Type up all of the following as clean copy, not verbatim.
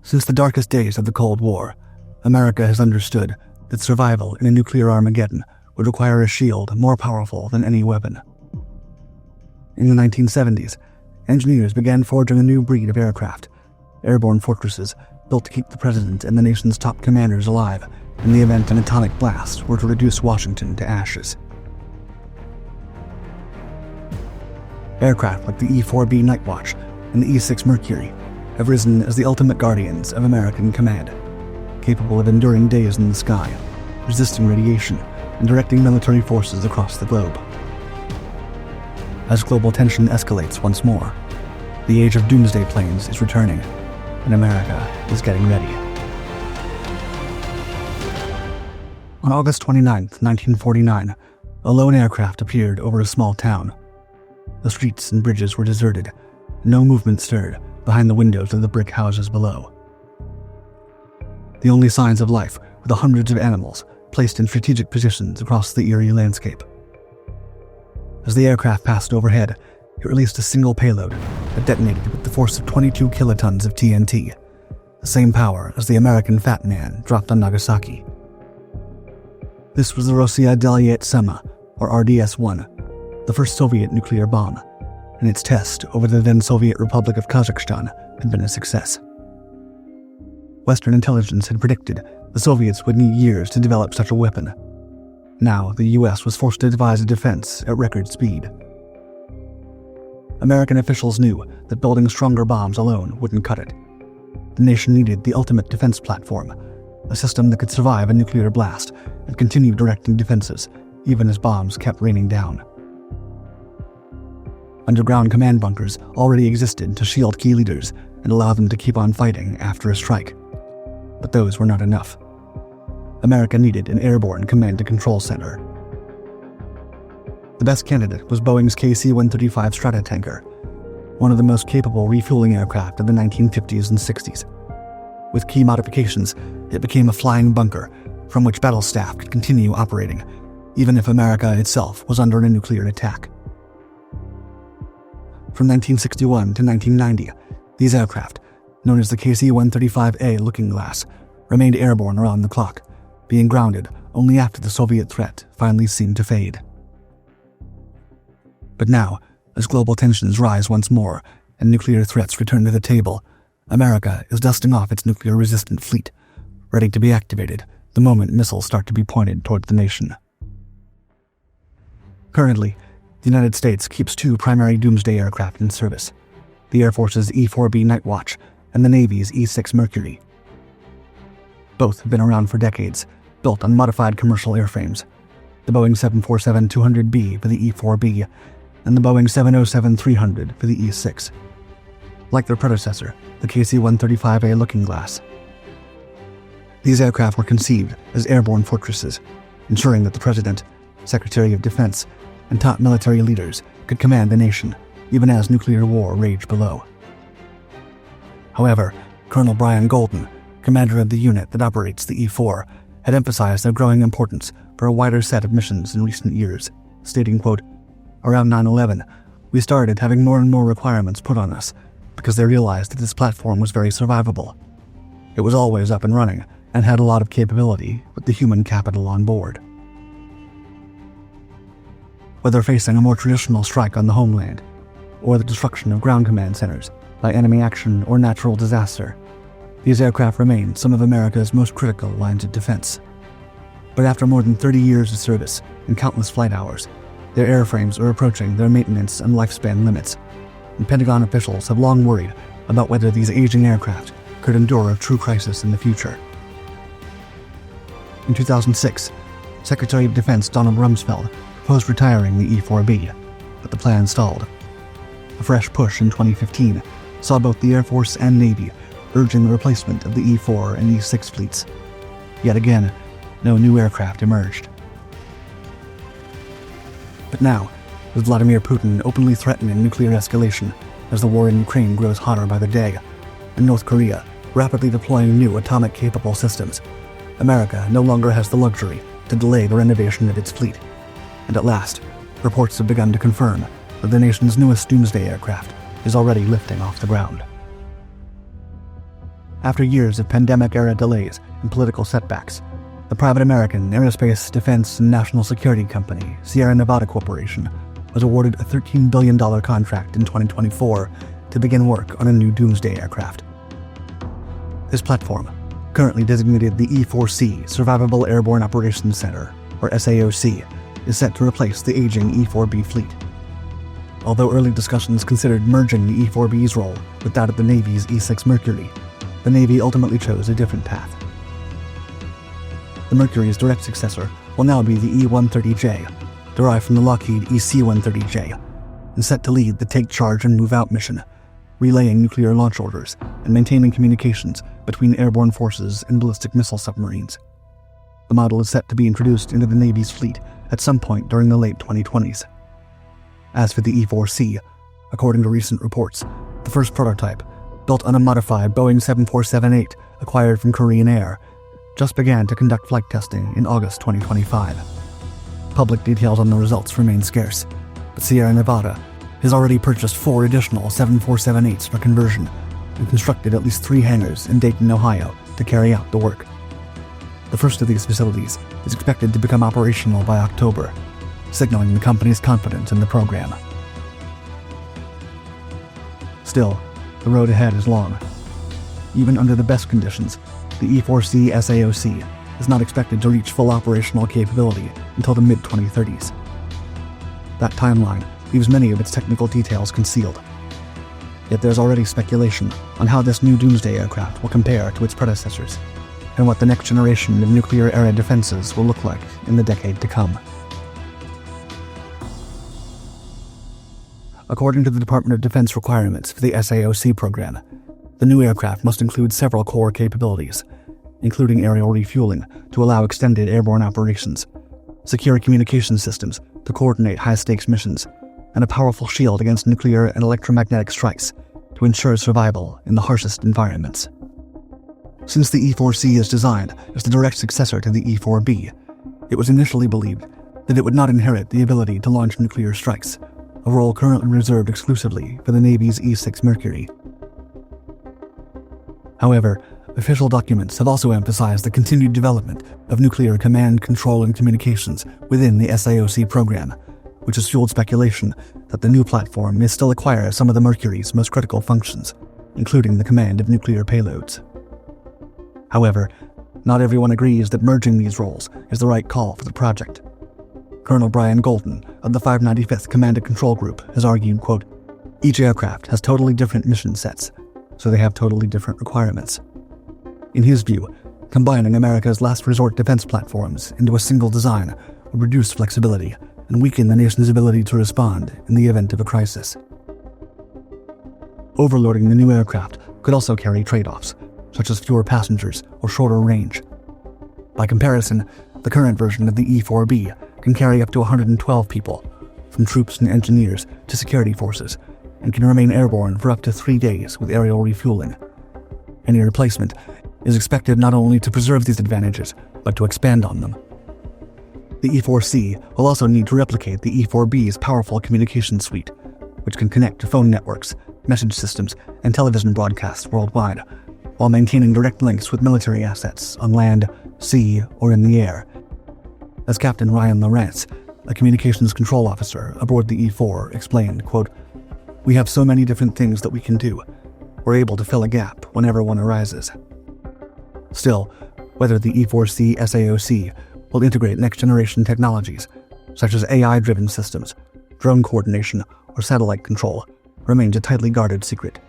Since the darkest days of the Cold War, America has understood that survival in a nuclear Armageddon would require a shield more powerful than any weapon. In the 1970s, engineers began forging a new breed of aircraft, airborne fortresses built to keep the president and the nation's top commanders alive in the event an atomic blast were to reduce Washington to ashes. Aircraft like the E-4B Nightwatch and the E-6 Mercury have risen as the ultimate guardians of American command, capable of enduring days in the sky, resisting radiation, and directing military forces across the globe. As global tension escalates once more, the age of doomsday planes is returning, and America is getting ready. On August 29, 1949, a lone aircraft appeared over a small town. The streets and bridges were deserted, no movement stirred behind the windows of the brick houses below. The only signs of life were the hundreds of animals placed in strategic positions across the eerie landscape. As the aircraft passed overhead, it released a single payload that detonated with the force of 22 kilotons of TNT, the same power as the American Fat Man dropped on Nagasaki. This was the Rossiya Dalyat Sema, or RDS-1, the first Soviet nuclear bomb, and its test over the then Soviet Republic of Kazakhstan had been a success. Western intelligence had predicted the Soviets would need years to develop such a weapon. Now, the US was forced to devise a defense at record speed. American officials knew that building stronger bombs alone wouldn't cut it. The nation needed the ultimate defense platform, a system that could survive a nuclear blast and continue directing defenses, even as bombs kept raining down. Underground command bunkers already existed to shield key leaders and allow them to keep on fighting after a strike. But those were not enough. America needed an airborne command-and-control center. The best candidate was Boeing's KC-135 Stratotanker, one of the most capable refueling aircraft of the 1950s and 60s. With key modifications, it became a flying bunker from which battle staff could continue operating, even if America itself was under a nuclear attack. From 1961 to 1990, these aircraft, known as the KC-135A Looking Glass, remained airborne around the clock, being grounded only after the Soviet threat finally seemed to fade. But now, as global tensions rise once more and nuclear threats return to the table, America is dusting off its nuclear-resistant fleet, ready to be activated the moment missiles start to be pointed toward the nation. Currently, the United States keeps two primary doomsday aircraft in service, the Air Force's E-4B Nightwatch and the Navy's E-6 Mercury. Both have been around for decades, built on modified commercial airframes, the Boeing 747-200B for the E-4B and the Boeing 707-300 for the E-6. Like their predecessor, the KC-135A Looking Glass. These aircraft were conceived as airborne fortresses, ensuring that the President, Secretary of Defense, and top military leaders could command the nation, even as nuclear war raged below. However, Colonel Brian Golden, commander of the unit that operates the E-4, had emphasized their growing importance for a wider set of missions in recent years, stating, quote, "Around 9/11, we started having more and more requirements put on us because they realized that this platform was very survivable. It was always up and running and had a lot of capability with the human capital on board." Whether facing a more traditional strike on the homeland, or the destruction of ground command centers by enemy action or natural disaster, these aircraft remain some of America's most critical lines of defense. But after more than 30 years of service and countless flight hours, their airframes are approaching their maintenance and lifespan limits, and Pentagon officials have long worried about whether these aging aircraft could endure a true crisis in the future. In 2006, Secretary of Defense Donald Rumsfeld proposed retiring the E-4B, but the plan stalled. A fresh push in 2015 saw both the Air Force and Navy urging the replacement of the E-4 and E-6 fleets. Yet again, no new aircraft emerged. But now, with Vladimir Putin openly threatening nuclear escalation as the war in Ukraine grows hotter by the day, and North Korea rapidly deploying new atomic-capable systems, America no longer has the luxury to delay the renovation of its fleet. And at last, reports have begun to confirm that the nation's newest doomsday aircraft is already lifting off the ground. After years of pandemic-era delays and political setbacks, the private American aerospace, defense, and national security company, Sierra Nevada Corporation, was awarded a $13 billion contract in 2024 to begin work on a new doomsday aircraft. This platform, currently designated the E-4C Survivable Airborne Operations Center, or SAOC, is set to replace the aging E-4B fleet. Although early discussions considered merging the E-4B's role with that of the Navy's E-6 Mercury, the Navy ultimately chose a different path. The Mercury's direct successor will now be the E-130J, derived from the Lockheed EC-130J, and set to lead the Take Charge and Move Out mission, relaying nuclear launch orders and maintaining communications between airborne forces and ballistic missile submarines. The model is set to be introduced into the Navy's fleet at some point during the late 2020s. As for the E-4C, according to recent reports, the first prototype, built on a modified Boeing 747-8 acquired from Korean Air, just began to conduct flight testing in August 2025. Public details on the results remain scarce, but Sierra Nevada has already purchased 4 additional 747-8s for conversion and constructed at least 3 hangars in Dayton, Ohio to carry out the work. The first of these facilities is expected to become operational by October, signaling the company's confidence in the program. Still, the road ahead is long. Even under the best conditions, the E-4C SAOC is not expected to reach full operational capability until the mid-2030s. That timeline leaves many of its technical details concealed. Yet there's already speculation on how this new doomsday aircraft will compare to its predecessors, and what the next generation of nuclear-era defenses will look like in the decade to come. According to the Department of Defense requirements for the SAOC program, the new aircraft must include several core capabilities, including aerial refueling to allow extended airborne operations, secure communication systems to coordinate high-stakes missions, and a powerful shield against nuclear and electromagnetic strikes to ensure survival in the harshest environments. Since the E-4C is designed as the direct successor to the E-4B, it was initially believed that it would not inherit the ability to launch nuclear strikes, a role currently reserved exclusively for the Navy's E-6 Mercury. However, official documents have also emphasized the continued development of nuclear command, control, and communications within the SAOC program, which has fueled speculation that the new platform may still acquire some of the Mercury's most critical functions, including the command of nuclear payloads. However, not everyone agrees that merging these roles is the right call for the project. Colonel Brian Golden of the 595th Command and Control Group has argued, quote, "Each aircraft has totally different mission sets, so they have totally different requirements." In his view, combining America's last resort defense platforms into a single design would reduce flexibility and weaken the nation's ability to respond in the event of a crisis. Overloading the new aircraft could also carry trade-offs, such as fewer passengers or shorter range. By comparison, the current version of the E-4B can carry up to 112 people, from troops and engineers to security forces, and can remain airborne for up to 3 days with aerial refueling. Any replacement is expected not only to preserve these advantages, but to expand on them. The E-4C will also need to replicate the E-4B's powerful communication suite, which can connect to phone networks, message systems, and television broadcasts worldwide, while maintaining direct links with military assets on land, sea, or in the air. As Captain Ryan Lawrence, a communications control officer aboard the E-4, explained, quote, "We have so many different things that we can do. We're able to fill a gap whenever one arises." Still, whether the E-4C SAOC will integrate next-generation technologies, such as AI-driven systems, drone coordination, or satellite control, remains a tightly guarded secret,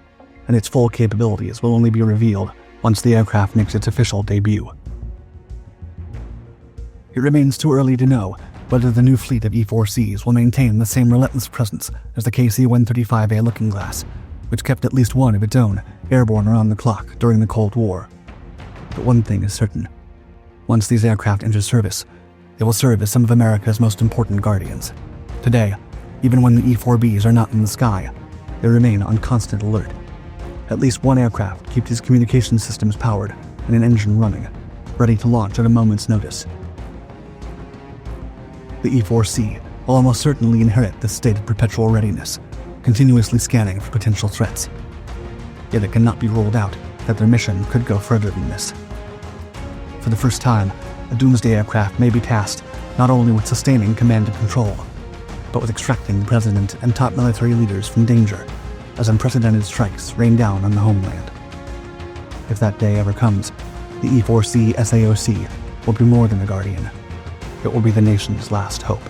and its full capabilities will only be revealed once the aircraft makes its official debut. It remains too early to know whether the new fleet of E-4Cs will maintain the same relentless presence as the KC-135A Looking Glass, which kept at least one of its own airborne around the clock during the Cold War. But one thing is certain. Once these aircraft enter service, they will serve as some of America's most important guardians. Today, even when the E-4Bs are not in the sky, they remain on constant alert. At least one aircraft keeps its communication systems powered and an engine running, ready to launch at a moment's notice. The E-4C will almost certainly inherit this state of perpetual readiness, continuously scanning for potential threats. Yet it cannot be ruled out that their mission could go further than this. For the first time, a doomsday aircraft may be tasked not only with sustaining command and control, but with extracting the president and top military leaders from danger as unprecedented strikes rain down on the homeland. If that day ever comes, the E-4C SAOC will be more than a guardian. It will be the nation's last hope.